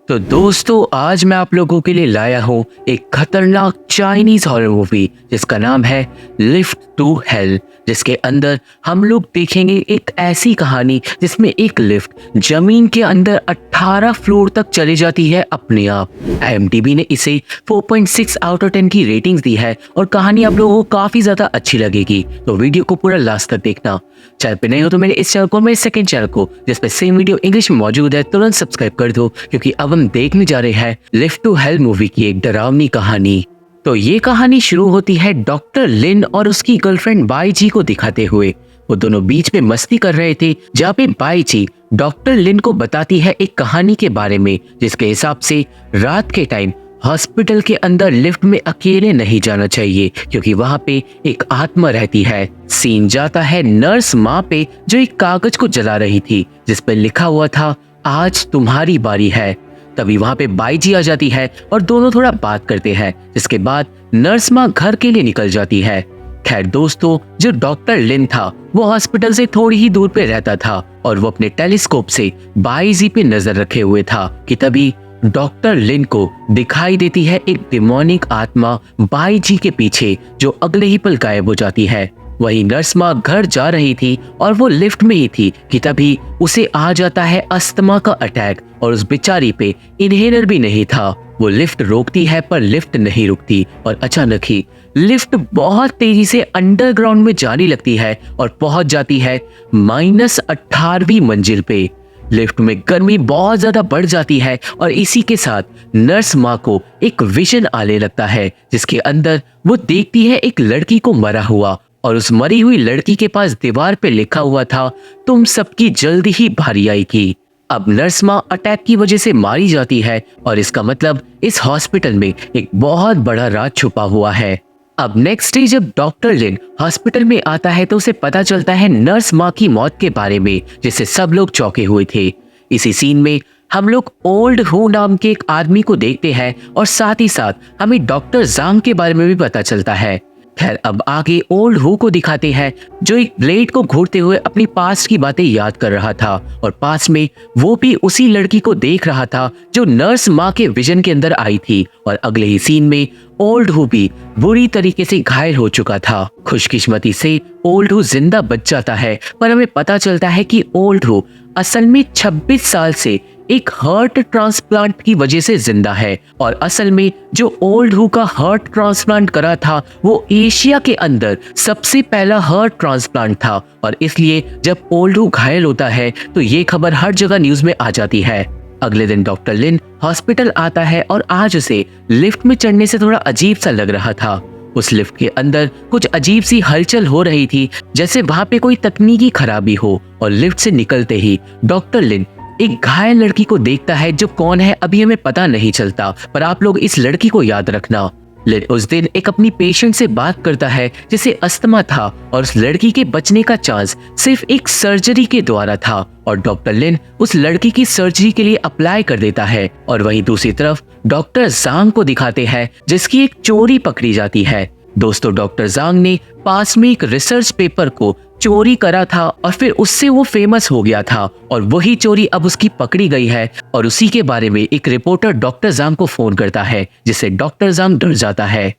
तो दोस्तों आज मैं आप लोगों के लिए लाया हूँ एक खतरनाक चाइनीज हॉरर मूवी जिसका नाम है लिफ्ट टू हेल, जिसके अंदर हम लोग देखेंगे एक ऐसी कहानी जिसमें एक लिफ्ट जमीन के अंदर 18 फ्लोर तक चली जाती है अपने आप। IMDb ने इसे 4.6 आउट ऑफ 10 की रेटिंग्स दी है और कहानी आप लोगों को काफी ज्यादा अच्छी लगेगी, तो वीडियो को पूरा लास्ट तक देखना। चैनल पे नए हो तो मेरे इस चैनल को, मेरे सेकंड चैनल को जिसपे सेम वीडियो इंग्लिश में मौजूद है, तुरंत सब्सक्राइब कर दो, क्योंकि अब हम देखने जा रहे हैं लिफ्ट टू हेल मूवी की एक डरावनी कहानी। तो ये कहानी शुरू होती है डॉक्टर लिन और उसकी गर्लफ्रेंड बाई जी को दिखाते हुए। वो दोनों बीच में मस्ती कर रहे थे, जहाँ पे बाई जी डॉक्टर लिन को बताती है एक कहानी के बारे में, जिसके हिसाब से रात के टाइम हॉस्पिटल के अंदर लिफ्ट में अकेले नहीं जाना चाहिए, क्योंकि वहाँ पे एक आत्मा रहती है। सीन जाता है नर्स माँ पे, जो एक कागज को जला रही थी जिस पे लिखा हुआ था आज तुम्हारी बारी है। तभी वहाँ पे बाई जी आ जाती है और दोनों थोड़ा बात करते हैं, जिसके बाद नर्स माँ घर के लिए निकल जाती है। खैर दोस्तों, जो डॉक्टर लिन था वो हॉस्पिटल से थोड़ी ही दूर पे रहता था और वो अपने टेलीस्कोप से बाई जी पे नजर रखे हुए था कि तभी डॉक्टर लिन को दिखाई देती है एक डिमोनिक आत्मा बाई जी के पीछे, जो अगले ही पल गायब हो जाती है। वही नर्स माँ घर जा रही थी और वो लिफ्ट में ही थी कि तभी उसे आ जाता है अस्थमा का अटैक, और उस बेचारी पे इनहेलर भी नहीं था। वो लिफ्ट रोकती है पर लिफ्ट नहीं रुकती और अचानक ही लिफ्ट बहुत तेजी से अंडरग्राउंड में जाने लगती है और पहुंच जाती है -18वीं मंजिल पे। लिफ्ट में गर्मी बहुत ज्यादा बढ़ जाती है और इसी के साथ नर्स माँ को एक विजन आने लगता है, जिसके अंदर वो देखती है एक लड़की को मरा हुआ, और उस मरी हुई लड़की के पास दीवार पे लिखा हुआ था तुम सबकी जल्दी ही बारी आएगी। अब नर्स माँ अटैक की वजह से मारी जाती है और इसका मतलब इस हॉस्पिटल में एक बहुत बड़ा राज छुपा हुआ है। अब नेक्स्ट डे जब डॉक्टर लिन हॉस्पिटल में आता है तो उसे पता चलता है नर्स माँ की मौत के बारे में, जिससे सब लोग चौंके हुए थे। इसी सीन में हम लोग ओल्ड हू नाम के एक आदमी को देखते हैं और साथ ही साथ हमें डॉक्टर जांग के बारे में भी पता चलता है। खैर अब आगे ओल्ड हू को दिखाते हैं, जो एक ब्लेड को घूरते हुए अपनी पास्ट की बातें याद कर रहा था, और पास में वो भी उसी लड़की को देख रहा था जो नर्स माँ के विजन के अंदर आई थी। और अगले ही सीन में ओल्ड हू भी बुरी तरीके से घायल हो चुका था। खुशकिस्मती से ओल्ड हू जिंदा बच जाता है, पर हमें पता चलता है कि ओल्ड हू असल में 26 साल से एक हार्ट ट्रांसप्लांट की वजह से जिंदा है, और असल में जो ओल्ड हू का हार्ट ट्रांसप्लांट करा था वो एशिया के अंदर सबसे पहला हार्ट ट्रांसप्लांट था, और इसलिए जब ओल्ड हू घायल होता है तो ये खबर हर जगह न्यूज में आ जाती है। अगले दिन डॉक्टर लिन हॉस्पिटल आता है और आज उसे लिफ्ट में चढ़ने से थोड़ा अजीब सा लग रहा था। उस लिफ्ट के अंदर कुछ अजीब सी हलचल हो रही थी, जैसे वहां पे कोई तकनीकी खराबी हो, और लिफ्ट से निकलते ही डॉक्टर लिन एक घायल लड़की को देखता है, जो कौन है अभी हमें पता नहीं चलता, पर आप लोग इस लड़की को याद रखना। लिन उस दिन एक अपनी पेशेंट से बात करता है जिसे अस्थमा था, और उस लड़की के बचने का चांस सिर्फ एक सर्जरी के द्वारा था, और डॉक्टर लिन उस लड़की की सर्जरी के लिए अप्लाई कर देता है। और वहीं दूसरी तरफ डॉक्टर जांग को दिखाते हैं, जिसकी एक चोरी पकड़ी जाती है। दोस्तों, डॉक्टर जांग ने पास में एक रिसर्च पेपर को चोरी करा था और फिर उससे वो फेमस हो गया था, और वही चोरी अब उसकी पकड़ी गई है, और उसी के बारे में एक रिपोर्टर डॉक्टर जांग को फोन करता है, जिससे डॉक्टर जांग डर जाता है।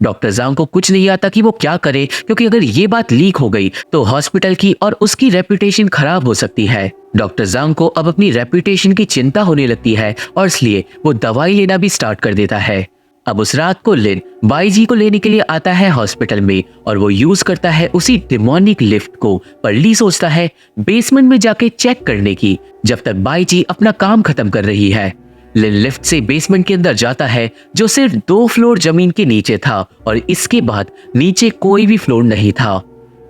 डॉक्टर जांग को कुछ नहीं आता कि वो क्या करे, क्योंकि अगर ये बात लीक हो गई तो हॉस्पिटल की और उसकी रेपुटेशन खराब हो सकती है। डॉक्टर जांग को अब अपनी रेपुटेशन की चिंता होने लगती है, और इसलिए वो दवाई लेना भी स्टार्ट कर देता है। अब उस रात को लिन बाई जी को लेने के लिए आता है हॉस्पिटल में, और वो यूज करता है उसी डिमोनिक लिफ्ट को, पर ली सोचता है बेसमेंट में जाके चेक करने की, जब तक बाई जी अपना काम खत्म कर रही है। लिन लिफ्ट से बेसमेंट के अंदर जाता है, जो सिर्फ 2 फ्लोर जमीन के नीचे था, और इसके बाद नीचे कोई भी फ्लोर नहीं था।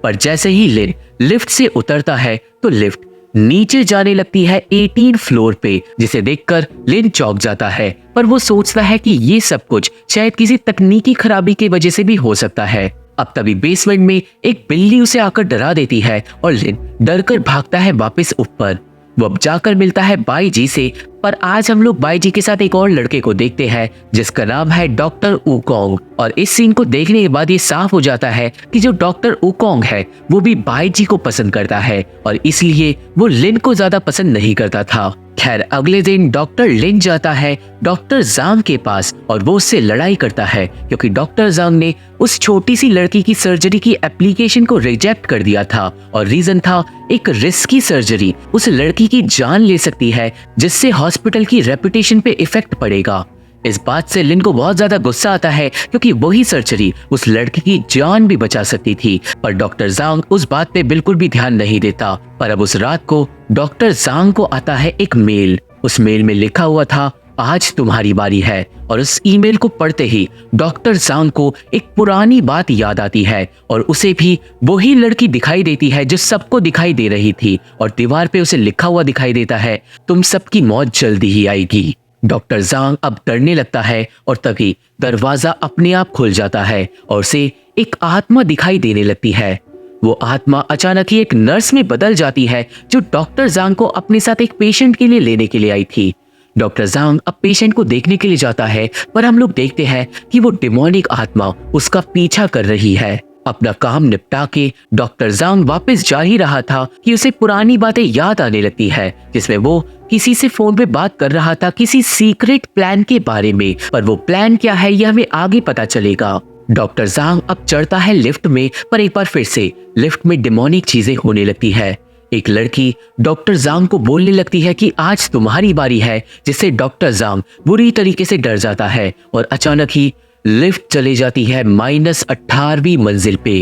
पर जैसे ही लिन लिफ्ट से उतरता है तो लिफ्ट नीचे जाने लगती है 18 फ्लोर पे, जिसे देखकर लिन चौंक जाता है, पर वो सोचता है कि ये सब कुछ शायद किसी तकनीकी खराबी की वजह से भी हो सकता है। अब तभी बेसमेंट में एक बिल्ली उसे आकर डरा देती है और लिन डरकर भागता है वापस ऊपर। वो अब जाकर मिलता है बाई जी से, पर आज हम लोग बाई जी के साथ एक और लड़के को देखते हैं जिसका नाम है डॉक्टर वुकोंग, और इस सीन को देखने के बाद ये साफ हो जाता है कि जो डॉक्टर वुकोंग है वो भी बाई जी को पसंद करता है, और इसलिए वो लिन को ज्यादा पसंद नहीं करता था। खैर अगले दिन डॉक्टर लिन जाता है डॉक्टर जांग के पास और वो उससे लड़ाई करता है क्योंकि डॉक्टर जांग ने उस छोटी सी लड़की की सर्जरी की एप्लीकेशन को रिजेक्ट कर दिया था और रीजन था एक रिस्की सर्जरी उस लड़की की जान ले सकती है जिससे हॉस्पिटल की रेपुटेशन पे इफेक्ट पड़ेगा। इस बात से लिन को बहुत ज्यादा गुस्सा आता है क्योंकि वही सर्जरी उस लड़की की जान भी बचा सकती थी, पर डॉक्टर जांग उस बात पे बिल्कुल भी ध्यान नहीं देता। पर अब उस रात को डॉक्टर जांग को आता है एक मेल। उस मेल में लिखा हुआ था आज तुम्हारी बारी है, और उस ईमेल को पढ़ते ही डॉक्टर जांग को एक पुरानी बात याद आती है और उसे भी वही लड़की दिखाई देती है जो सबको दिखाई दे रही थी, और दीवार पे उसे लिखा हुआ दिखाई देता है तुम सबकी मौत जल्दी ही आएगी। डॉक्टर जांग अब डरने लगता है और तभी दरवाजा अपने आप खुल जाता है और उसे एक आत्मा दिखाई देने लगती है। वो आत्मा अचानक ही एक नर्स में बदल जाती है जो डॉक्टर जांग को अपने साथ एक पेशेंट के लिए लेने के लिए आई थी। डॉक्टर जांग अब पेशेंट को देखने के लिए जाता है पर हम लोग देखते हैं कि वो डिमोनिक आत्मा उसका पीछा कर रही है। अपना काम निपटा के डॉक्टर जांग वापस जा ही रहा था कि उसे पुरानी बातें याद आने लगती है जिसमें वो किसी से फोन पे बात कर रहा था किसी सीक्रेट प्लान के बारे में, पर वो प्लान क्या है यह हमें आगे पता चलेगा। डॉक्टर जांग अब चढ़ता है लिफ्ट में, पर एक बार फिर से लिफ्ट में डिमोनिक चीजें होने लगती है। एक लड़की डॉक्टर जांग को बोलने लगती है कि आज तुम्हारी बारी है, जिससे डॉक्टर जांग बुरी तरीके से डर जाता है और अचानक ही लिफ्ट चली जाती है -18वीं मंजिल पे।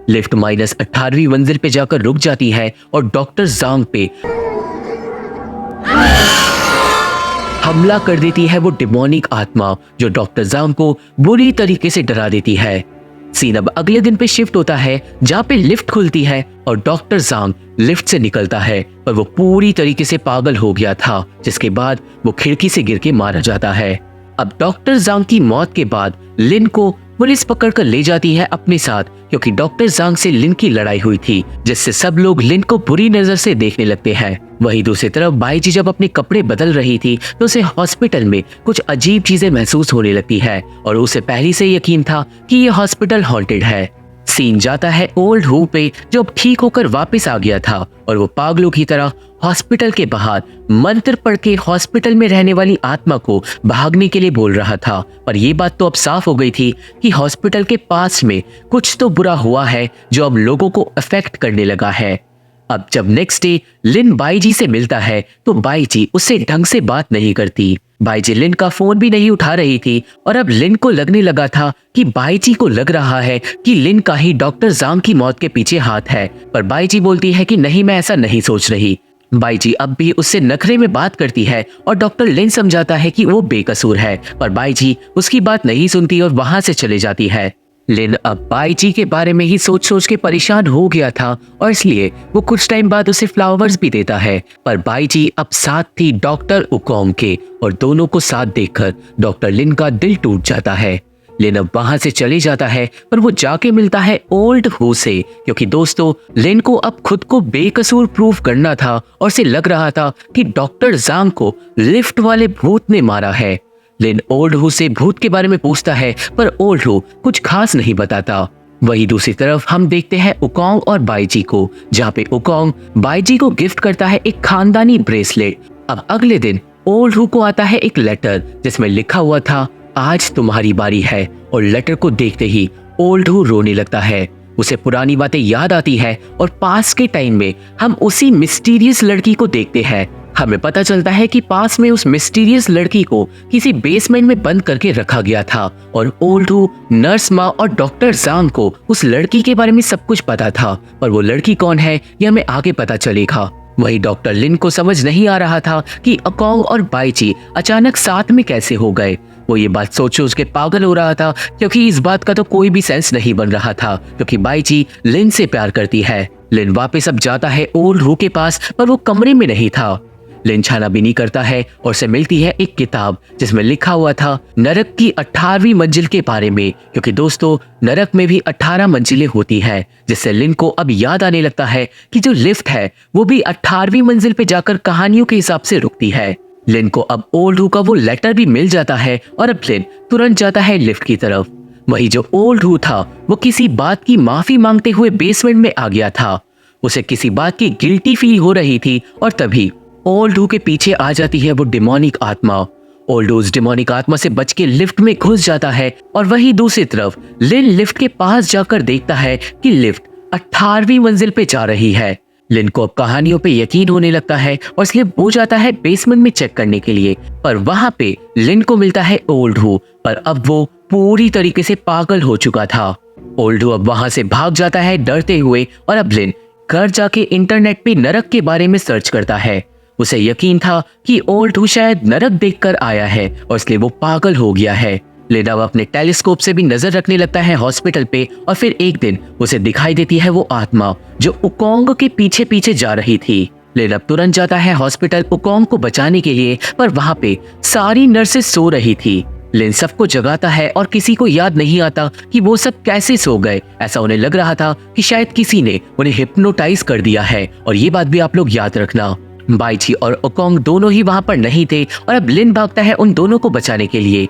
लिफ्ट -18वीं मंजिल पे जाकर रुक जाती है और डॉक्टर जांग पे हमला कर देती है वो डिमोनिक आत्मा जो डॉक्टर जांग को बुरी तरीके से डरा देती है। सीन अब अगले दिन पे शिफ्ट होता है जहाँ पे लिफ्ट खुलती है और डॉक्टर जांग लिफ्ट से निकलता है, पर वो पूरी तरीके से पागल हो गया था, जिसके बाद वो खिड़की से गिर के मारा जाता है। अब डॉक्टर जांग की मौत के बाद लिन को पुलिस पकड़कर ले जाती है अपने साथ क्योंकि डॉक्टर जांग से लिन की लड़ाई हुई थी, जिससे सब लोग लिन को बुरी नजर से देखने लगते हैं। वहीं दूसरी तरफ बाईजी जब अपने कपड़े बदल रही थी तो उसे हॉस्पिटल में कुछ अजीब चीजें महसूस होने लगती है और उसे पहले से यकीन था कि ये हॉस्पिटल हॉन्टेड है। सीन जाता है ओल्ड हू पे जो अब ठीक होकर वापस आ गया था और वो पागलों की तरह हॉस्पिटल के बाहर मंत्र पढ़ के हॉस्पिटल में रहने वाली आत्मा को भागने के लिए बोल रहा था। पर ये बात तो अब साफ हो गई थी कि हॉस्पिटल के पास में कुछ तो बुरा हुआ है जो अब लोगों को अफेक्ट करने लगा है। अब जब नेक्स्ट डे लिन बाईजी से मिलता है तो बाईजी उससे ढंग से बात नहीं करती। बाईजी लिन का फोन भी नहीं उठा रही थी और अब लिन को लगने लगा था कि बाईजी को लग रहा है कि लिन का ही डॉक्टर जांग की मौत के पीछे हाथ है, पर बाईजी बोलती है कि नहीं, मैं ऐसा नहीं सोच रही। बाईजी अब भी उससे नखरे में बात करती है और डॉक्टर लिन समझाता है कि वो बेकसूर है, पर बाईजी उसकी बात नहीं सुनती और वहां से चले जाती है। लिन अब बाईजी के बारे में ही सोच सोच के परेशान हो गया था और इसलिए वो कुछ टाइम बाद उसे फ्लावर्स भी देता है, पर बाईजी अब साथ थी डॉक्टर उकोंग के और दोनों को साथ देखकर डॉक्टर लिन का दिल टूट जाता है। लिन अब वहां से चले जाता है पर वो जाके मिलता है ओल्ड हू से क्योंकि दोस्तों लिन को अब खुद को बेकसूर प्रूव करना था और उसे लग रहा था कि डॉक्टर जांग को लिफ्ट वाले भूत ने मारा है। लिन ओल्ड हू से भूत के बारे में पूछता है पर ओल्ड हू कुछ खास नहीं बताता। वही दूसरी तरफ हम देखते हैं उकोंग और बाईजी को, जहाँ पे उकोंग बाईजी को गिफ्ट करता है एक खानदानी ब्रेसलेट। अब अगले दिन ओल्ड हू को आता है एक लेटर जिसमें लिखा हुआ था आज तुम्हारी बारी है, और लेटर को देखते ही ओल्ड हू रोने लगता है। उसे पुरानी बातें याद आती है और पास के टाइम में हम उसी मिस्टीरियस लड़की को देखते हैं। हमें पता चलता है कि पास में उस मिस्टीरियस लड़की को किसी बेसमेंट में बंद करके रखा गया था और ओल्ड हू, नर्स माँ और डॉक्टर जांग को उस लड़की के बारे में सब कुछ पता था, पर वो लड़की कौन है यह हमें आगे पता चलेगा। वही डॉक्टर लिन को समझ नहीं आ रहा था कि उकोंग और बाईजी अचानक साथ में कैसे हो गए। वो ये बात सोच के पागल हो रहा था क्योंकि इस बात का तो कोई भी सेंस नहीं बन रहा था क्योंकि बाईजी लिन से प्यार करती है। लिन वापस अब जाता है ओल्ड हू के पास पर वो कमरे में नहीं था। लिन छानाबीनी करता है और उसे मिलती है एक किताब जिसमें लिखा हुआ था नरक की 18वीं मंजिल के बारे में, क्योंकि दोस्तों नरक में भी 18 मंजिलें होती हैं, जिससे लिन को अब याद आने लगता है कि जो लिफ्ट है वो भी 18वीं मंजिल पे जाकर कहानियों के हिसाब से रुकती है। लिन को अब ओल्ड हू का वो लेटर भी मिल जाता है और अब लिन तुरंत जाता है लिफ्ट की तरफ। वही जो ओल्ड हू था वो किसी बात की माफी मांगते हुए बेसमेंट में आ गया था। उसे किसी बात की गिल्टी फील हो रही थी और तभी ओल्ड हु के पीछे आ जाती है वो डिमोनिक आत्मा। ओल्ड हु उस डिमोनिक आत्मा से बच के लिफ्ट में घुस जाता है और वहीं दूसरी तरफ लिन लिफ्ट के पास जाकर देखता है कि लिफ्ट 18वीं मंजिल पे जा रही है। लिन को अब कहानियों पे यकीन होने लगता है और इसलिए वो जाता है बेसमेंट में चेक करने के लिए, पर वहां पे लिन को मिलता है ओल्ड हु, पर अब वो पूरी तरीके से पागल हो चुका था। ओल्ड हु अब वहां से भाग जाता है डरते हुए और अब लिन घर जाके इंटरनेट पे नरक के बारे में सर्च करता है। उसे यकीन था कि ओल्ड हु शायद नरक देखकर आया है और इसलिए वो पागल हो गया है। लिन अब अपने टेलीस्कोप से भी नजर रखने लगता है हॉस्पिटल पे और फिर एक दिन उसे दिखाई देती है वो आत्मा जो उकोंग के पीछे पीछे जा रही थी। लिन अब तुरंत जाता है हॉस्पिटल उकोंग को बचाने के लिए, पर वहां पे सारी नर्सेस सो रही थी। लिन सबको जगाता है और किसी को याद नहीं आता कि वो सब कैसे सो गए। ऐसा उन्हें लग रहा था कि शायद किसी ने उन्हें हिप्नोटाइज कर दिया है। और ये बात भी आप लोग याद रखना, बाईची और उकोंग दोनों ही वहां पर नहीं थे और अब लिन भागता है उन दोनों को बचाने के लिए।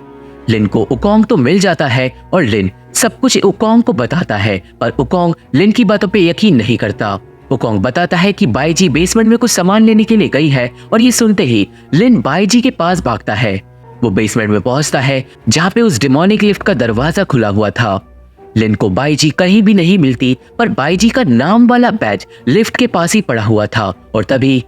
लिन को उकोंग तो मिल जाता है और लिन सब कुछ उकोंग को बताता है, पर उकोंग लिन की बातों पे यकीन नहीं करता। उकोंग बताता है कि बाईजी बेसमेंट में कुछ सामान लेने के लिए गई है और ये सुनते ही लिन बाईजी के पास भागता है। वो बेसमेंट में पहुंचता है जहाँ पे उस डिमोनिक लिफ्ट का दरवाजा खुला हुआ था। लिन को बाईजी कहीं भी नहीं मिलती, पर बाईजी का नाम वाला बैज लिफ्ट के पास ही पड़ा हुआ था और तभी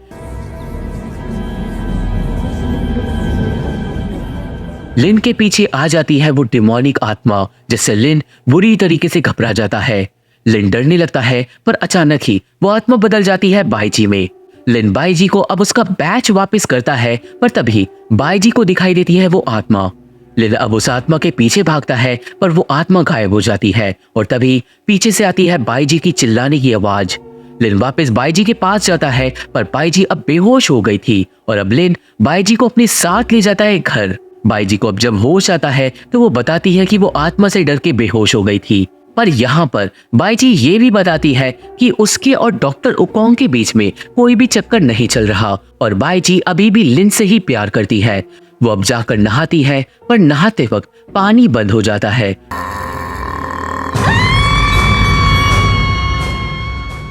लिन के पीछे आ जाती है वो डिमोनिक आत्मा, जिससे लिन बुरी तरीके से घबरा जाता है। लिन डरने लगता है, पर अचानक ही वो आत्मा बदल जाती है बाईजी में। लिन बाईजी को अब उसका बैच वापस करता है, पर तभी बाईजी को दिखाई देती है वो आत्मा। लिन अब उस आत्मा के पीछे भागता है, पर वो आत्मा गायब हो जाती है और तभी पीछे से आती है बाईजी की चिल्लाने की आवाज। लिन वापस बाईजी के पास जाता है, पर बाईजी अब बेहोश हो गई थी और अब लिन बाईजी को अपने साथ ले जाता है घर। बाईजी को अब जब होश आता है तो वो बताती है कि वो आत्मा से डर के बेहोश हो गई थी, पर यहाँ पर बाईजी ये भी बताती है कि उसके और डॉक्टर उकोंग के बीच में कोई भी चक्कर नहीं चल रहा और बाईजी अभी भी लिन से ही प्यार करती है। वो अब जाकर नहाती है, पर नहाते वक्त पानी बंद हो जाता है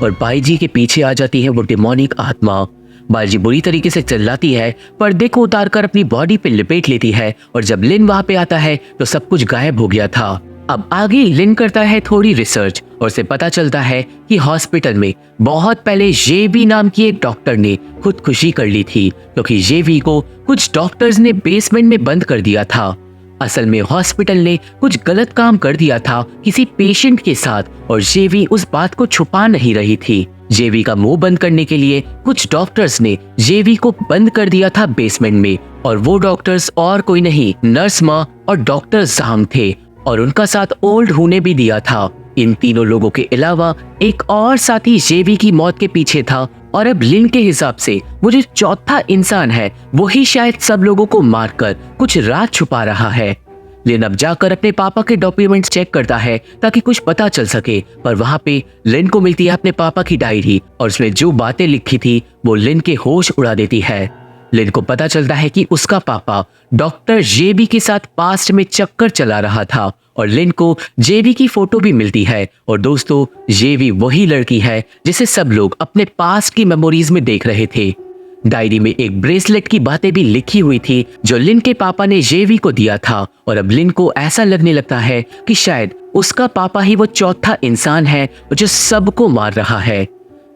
और बाईजी के पीछे आ जाती है वो डिमोनिक आत्मा। बाईजी बुरी तरीके से चिल्लाती है, पर्दे को उतारकर अपनी बॉडी पे लिपेट लेती है और जब लिन वहां पे आता है तो सब कुछ गायब हो गया था। अब आगे लिन करता है थोड़ी रिसर्च और उसे पता चलता है कि हॉस्पिटल में बहुत पहले जेवी नाम की एक डॉक्टर ने खुदकुशी कर ली थी, क्योंकि जेवी को कुछ डॉक्टर्स ने बेसमेंट में बंद कर दिया था। असल में हॉस्पिटल ने कुछ गलत काम कर दिया था किसी पेशेंट के साथ और जेवी उस बात को छुपा नहीं रही थी। जेवी का मुंह बंद करने के लिए कुछ डॉक्टर्स ने जेवी को बंद कर दिया था बेसमेंट में, और वो डॉक्टर्स और कोई नहीं नर्स माँ और डॉक्टर जांग थे और उनका साथ ओल्ड हु ने भी दिया था। इन तीनों लोगों के अलावा एक और साथी जेवी की मौत के पीछे था और अब लिन के हिसाब से वो जो चौथा इंसान है वही शायद सब लोगों को मारकर कुछ राज छुपा रहा है। लिन अब जाकर अपने पापा के डॉक्यूमेंट्स चेक करता है ताकि कुछ पता चल सके, पर वहां पे लिन को मिलती है अपने पापा की डायरी और उसमें जो बातें लिखी थी वो लिन के होश उड़ा देती है। लिन को पता चलता है कि उसका पापा डॉक्टर जेबी के साथ पास्ट में चक्कर चला रहा था और लिन को जेबी की फोटो भी मिलती है। और दोस्तों, जेबी वही लड़की है जिसे सब लोग अपने पास्ट की मेमोरीज में देख रहे थे। डायरी में एक ब्रेसलेट की बातें भी लिखी हुई थी जो लिन के पापा ने जेवी को दिया था और अब लिन को ऐसा लगने लगता है कि शायद उसका पापा ही वो चौथा इंसान है जो सबको मार रहा है।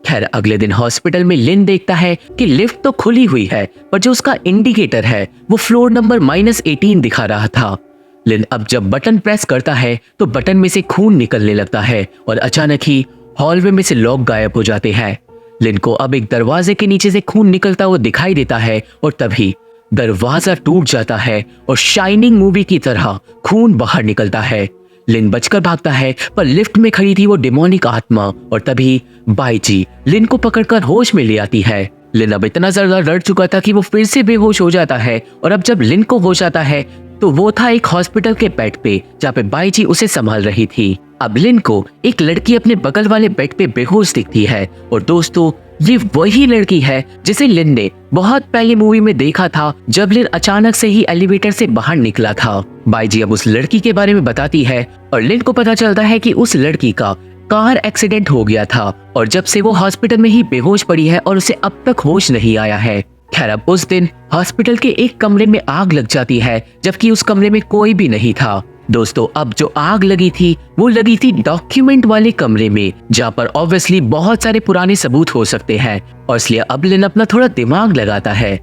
खैर, अगले दिन हॉस्पिटल में लिन देखता है कि लिफ्ट तो खुली हुई है, पर जो उसका इंडिकेटर है वो फ्लोर नंबर -18 दिखा रहा था। लिन अब जब बटन प्रेस करता है तो बटन में से खून निकलने लगता है और अचानक ही हॉलवे में से लोग गायब हो जाते हैं। लिन को अब एक दरवाजे के नीचे से खून निकलता हुआ दिखाई देता है और तभी दरवाजा टूट जाता है और शाइनिंग मूवी की तरह खून बाहर निकलता है। लिन बचकर भागता है, पर लिफ्ट में खड़ी थी वो डिमोनिक आत्मा और तभी बाईजी लिन को पकड़कर होश में ले आती है। लिन अब इतना ज्यादा डर चुका था कि वो फिर से बेहोश हो जाता है और अब जब लिन को होश आता है तो वो था एक हॉस्पिटल के बेड पे जहाँ पे बाईजी उसे संभाल रही थी। अब लिन को एक लड़की अपने बगल वाले बेड पे बेहोश दिखती है और दोस्तों, ये वही लड़की है जिसे लिन ने बहुत पहले मूवी में देखा था जब लिन अचानक से ही एलिवेटर से बाहर निकला था। बाईजी अब उस लड़की के बारे में बताती है और लिन को पता चलता है कि उस लड़की का कार एक्सीडेंट हो गया था और जब से वो हॉस्पिटल में ही बेहोश पड़ी है और उसे अब तक होश नहीं आया है। खैर अब उस दिन हॉस्पिटल के एक कमरे में आग लग जाती है, जबकि उस कमरे में कोई भी नहीं था। दोस्तों अब जो आग लगी थी वो लगी थी डॉक्यूमेंट वाले कमरे में, जहाँ पर ऑब्वियसली बहुत सारे पुराने सबूत हो सकते हैं। और इसलिए अब लिन अपना थोड़ा दिमाग लगाता है।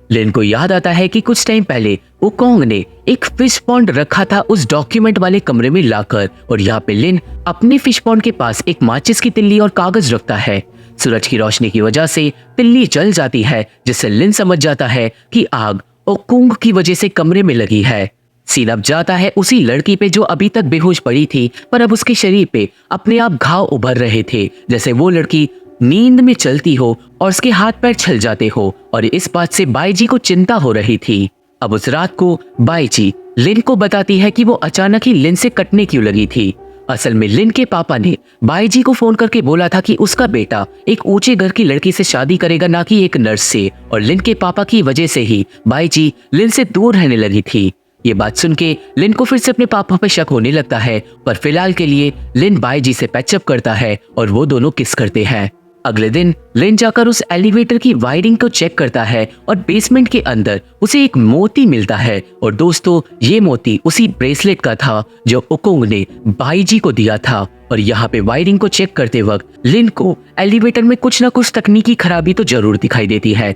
लिन को याद आता है कि कुछ टाइम पहले ओकोंग ने एक फिश पॉन्ड रखा था उस डॉक्यूमेंट वाले कमरे में लाकर, और यहाँ पे लिन अपने फिश पॉन्ड के पास एक माचिस की तिल्ली और कागज रखता है। सूरज की रोशनी की वजह से तिल्ली जल जाती है, जिससे लिन समझ जाता है कि आग ओकोंग की वजह से कमरे में लगी है। सीन अब जाता है उसी लड़की पे जो अभी तक बेहोश पड़ी थी, पर अब उसके शरीर पे अपने आप घाव उभर रहे थे, जैसे वो लड़की नींद में चलती हो और उसके हाथ पैर छल जाते हो। और इस बात से बाईजी को चिंता हो रही थी। अब उस रात को बाईजी लिन को बताती है कि वो अचानक ही लिन से कटने क्यों लगी थी। असल में लिन के पापा ने बाईजी को फोन करके बोला था कि उसका बेटा एक ऊंचे घर की लड़की से शादी करेगा, ना कि एक नर्स से, और लिन के पापा की वजह से ही बाईजी लिन से दूर रहने लगी थी। ये बात सुन के लिन को फिर से अपने पापा पे शक होने लगता है, पर फिलहाल के लिए लिन बाईजी से पैचअप करता है और वो दोनों किस करते हैं। अगले दिन लिन जाकर उस एलिवेटर की वायरिंग को चेक करता है और बेसमेंट के अंदर उसे एक मोती मिलता है। और दोस्तों ये मोती उसी ब्रेसलेट का था जो ओकोंग ने बाईजी को दिया था। और यहाँ पे वायरिंग को चेक करते वक्त लिन को एलिवेटर में कुछ ना कुछ तकनीकी खराबी तो जरूर दिखाई देती है।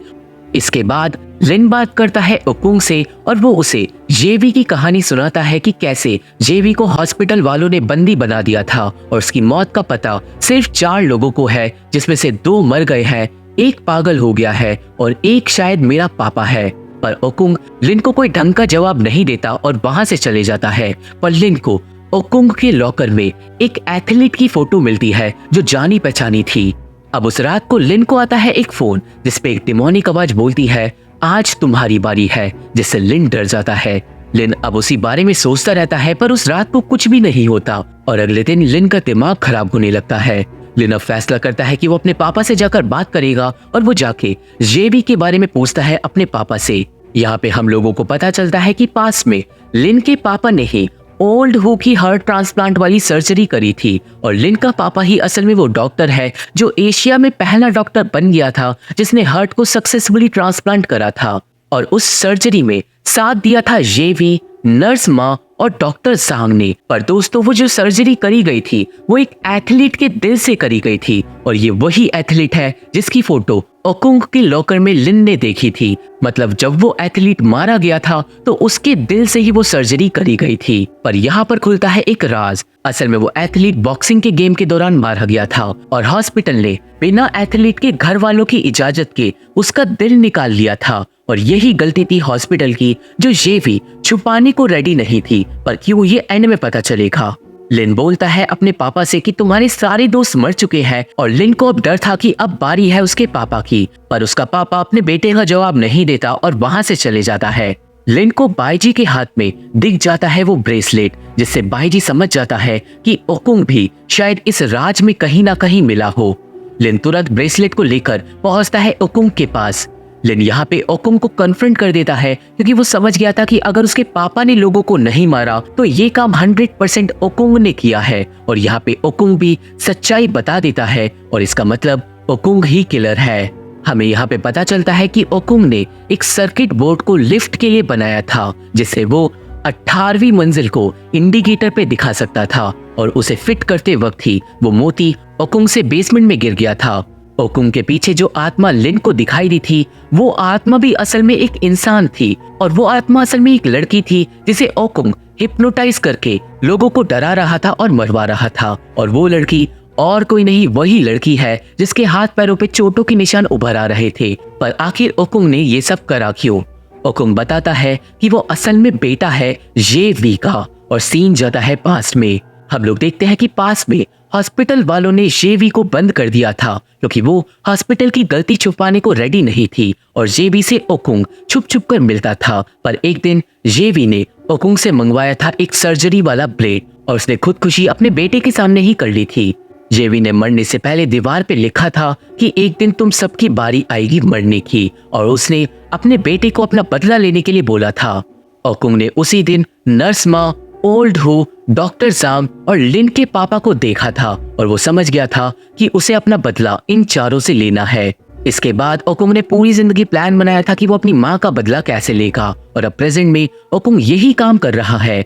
इसके बाद लिन बात करता है ओकोंग से और वो उसे जेवी की कहानी सुनाता है कि कैसे जेवी को हॉस्पिटल वालों ने बंदी बना दिया था और उसकी मौत का पता सिर्फ 4 लोगों को है, जिसमें से 2 मर गए हैं, एक पागल हो गया है और एक शायद मेरा पापा है। पर ओकोंग लिन को कोई ढंग का जवाब नहीं देता और वहां से चले जाता है। पर लिन को ओकोंग के लॉकर में एक एथलीट की फोटो मिलती है जो जानी पहचानी थी। अब उस रात को लिन को आता है एक फोन, जिसपे एक डिमोनिक आवाज बोलती है, आज तुम्हारी बारी है, जिससे लिन डर जाता है। लिन अब उसी बारे में सोचता रहता है, पर उस रात को कुछ भी नहीं होता और अगले दिन लिन का दिमाग खराब होने लगता है। लिन अब फैसला करता है कि वो अपने पापा से जाकर बात करेगा और वो जाके जेवी के बारे में पूछता है अपने पापा से। यहाँ पे हम लोगों को पता चलता है कि पास में लिन के पापा ने ही ओल्ड हु की हार्ट ट्रांसप्लांट वाली सर्जरी करी थी और लिन का पापा ही असल में वो डॉक्टर है जो एशिया में पहला डॉक्टर बन गया था जिसने हार्ट को सक्सेसफुली ट्रांसप्लांट करा था। और उस सर्जरी में साथ दिया था जेवी, नर्स माँ और डॉक्टर सांग ने। पर दोस्तों वो जो सर्जरी करी गई थी वो एक एथलीट के दिल से करी गई थी और ये वही एथलीट है जिसकी फोटो ओकोंग के लॉकर में लिन ने देखी थी। मतलब जब वो एथलीट मारा गया था तो उसके दिल से ही वो सर्जरी करी गई थी। पर यहाँ पर खुलता है एक राज। असल में वो एथलीट बॉक्सिंग के गेम के दौरान मारा गया था और हॉस्पिटल ने बिना एथलीट के घर वालों की इजाजत के उसका दिल निकाल लिया था। और यही गलती थी हॉस्पिटल की जो जेवी छुपाने को रेडी नहीं थी, पर क्यों ये एंड में पता चलेगा। लिन बोलता है अपने पापा से कि तुम्हारे सारे दोस्त मर चुके हैं और लिन को अब डर था कि अब बारी है उसके पापा की। पर उसका पापा अपने बेटे का जवाब नहीं देता और वहां से चले जाता है। लिन को बाईजी के हाथ में दिख जाता है वो ब्रेसलेट, जिससे बाईजी समझ जाता है कि ओकोंग भी शायद इस राज में कहीं ना कहीं मिला हो। लिन तुरंत ब्रेसलेट को लेकर पहुंचता है ओकोंग के पास। लिन यहाँ पे ओकोंग को कन्फ्रंट कर देता है क्योंकि वो समझ गया था कि अगर उसके पापा ने लोगों को नहीं मारा तो ये काम 100% ओकोंग ने किया है। और यहाँ पे ओकोंग भी सच्चाई बता देता है और इसका मतलब ओकोंग ही किलर है। हमें यहाँ पे पता चलता है कि ओकोंग ने एक सर्किट बोर्ड को लिफ्ट के लिए बनाया था जिससे वो 18वीं मंजिल को इंडिकेटर पे दिखा सकता था और उसे फिट करते वक्त ही वो मोती ओकोंग से बेसमेंट में गिर गया था। ओकोंग के पीछे जो आत्मा लिन को दिखाई दी थी वो आत्मा भी असल में एक इंसान थी और वो आत्मा असल में एक लड़की थी जिसे ओकोंग हिप्नोटाइज करके लोगों को डरा रहा था और मरवा रहा था। और वो लड़की और कोई नहीं वही लड़की है जिसके हाथ पैरों पे चोटों के निशान उभर आ रहे थे। पर आखिर ओकोंग ने ये सब करा क्यों? ओकोंग बताता है कि वो असल में बेटा है जेवी का। और सीन जाता है पास्ट में। हम लोग देखते हैं कि पास में हॉस्पिटल वालों ने जेवी को बंद कर दिया था क्योंकि वो हॉस्पिटल की गलती छुपाने को रेडी नहीं थी और जेवी से ओकोंग छुप छुप कर मिलता था। पर एक दिन जेवी ने ओकोंग से मंगवाया था एक सर्जरी वाला ब्लेड और उसने खुदकुशी अपने बेटे के सामने ही कर ली थी। जेवी ने मरने से पहले दीवार पे लिखा था कि एक दिन तुम सबकी बारी आएगी मरने की, और उसने अपने बेटे को अपना बदला लेने के लिए बोला था। ओकोंग ने उसी दिन नर्स माँ, ओल्ड हु, डॉक्टर जांग और लिन के पापा को देखा था और वो समझ गया था कि उसे अपना बदला इन चारों से लेना है। इसके बाद ओकुंग ने पूरी जिंदगी प्लान बनाया था कि वो अपनी माँ का बदला कैसे लेगा और अब प्रेजेंट में ओकुंग यही काम कर रहा है।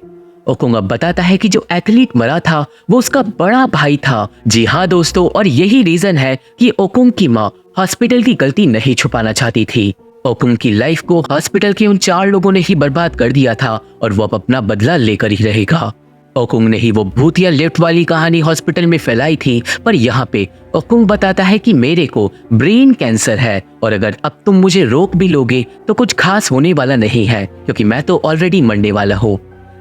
ओकुंग अब बताता है कि जो एथलीट मरा था वो उसका बड़ा भाई था। जी हाँ दोस्तों, और यही रीजन है कि ओकुंग की माँ हॉस्पिटल की गलती नहीं छुपाना चाहती थी। ओकुंग की लाइफ को हॉस्पिटल के उन 4 लोगों ने ही बर्बाद कर दिया था और वो अब अपना बदला लेकर ही रहेगा। ओकुंग ने ही वो भूतिया लिफ्ट वाली कहानी हॉस्पिटल में फैलाई थी, पर यहाँ पे ओकुंग बताता है कि मेरे को ब्रेन कैंसर है और अगर अब तुम मुझे रोक भी लोगे तो कुछ खास होने वाला नहीं है क्योंकि मैं तो ऑलरेडी मरने वाला हूँ।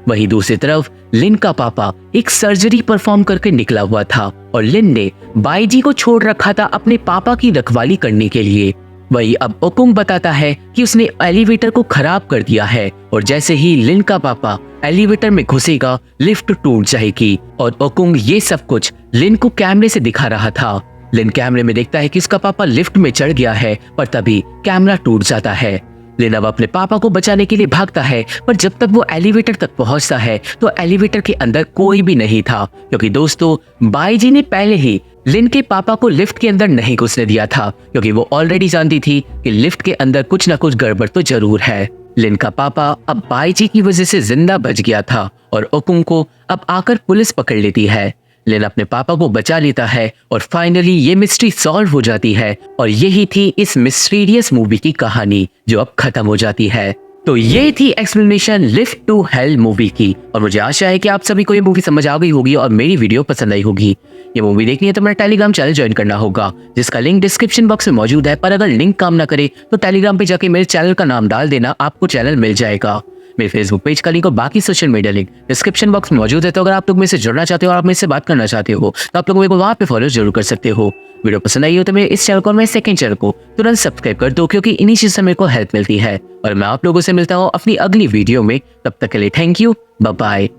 वहीं दूसरी तरफ लिन का पापा एक सर्जरी परफॉर्म करके निकला हुआ था और लिन ने बाईजी को छोड़ रखा था अपने पापा की रखवाली करने के लिए। वही अब ओकुंग बताता है कि उसने एलिवेटर को खराब कर दिया है और जैसे ही लिन का पापा एलिवेटर में घुसेगा लिफ्ट टूट जाएगी और ओकुंग ये सब कुछ लिन को कैमरे से दिखा रहा था। लिन कैमरे में देखता है कि उसका पापा लिफ्ट में चढ़ गया है, पर तभी कैमरा टूट जाता है। लिन अब अपने पापा को बचाने के लिए भागता है, पर जब तक वो एलिवेटर तक पहुंचता है तो एलिवेटर के अंदर कोई भी नहीं था क्योंकि दोस्तों बाईजी ने पहले ही लिन के पापा को लिफ्ट के अंदर नहीं घुसने दिया था क्योंकि वो ऑलरेडी जानती थी कि लिफ्ट के अंदर कुछ ना कुछ गड़बड़ तो जरूर है। लिन का पापा अब बाईजी की वजह से जिंदा बच गया था और ओकुंग को अब आकर पुलिस पकड़ लेती है। लिन अपने पापा को बचा लेता है और फाइनली ये मिस्ट्री सॉल्व हो जाती है और यही थी इस मिस्टीरियस मूवी की कहानी जो अब खत्म हो जाती है। तो ये थी explanation Lift to Hell movie की और मुझे आशा है कि आप सभी को ये मूवी समझ आ गई होगी और मेरी वीडियो पसंद आई होगी। ये मूवी देखनी है तो मेरा टेलीग्राम चैनल ज्वाइन करना होगा जिसका लिंक डिस्क्रिप्शन बॉक्स में मौजूद है, पर अगर लिंक काम ना करे तो टेलीग्राम पे जाके मेरे चैनल का नाम डाल देना, आपको चैनल मिल जाएगा। मेरे फेसबुक पेज का लिंक और बाकी social media link description box में मौजूद है, तो अगर आप लोग मेरे से जुड़ना चाहते हो और आप मेरे से बात करना चाहते हो तो आप लोग मेरे को वहाँ पे फॉलो जरूर कर सकते हो। वीडियो पसंद आई हो तो मेरे इस चैनल को और मेरे सेकंड चैनल को तुरंत सब्सक्राइब कर दो क्योंकि इन्हीं चीज से मेरे को हेल्प मिलती है और मैं आप लोगों से मिलता हूँ अपनी अगली वीडियो में। तब तक के लिए थैंक यू, बाय बाय।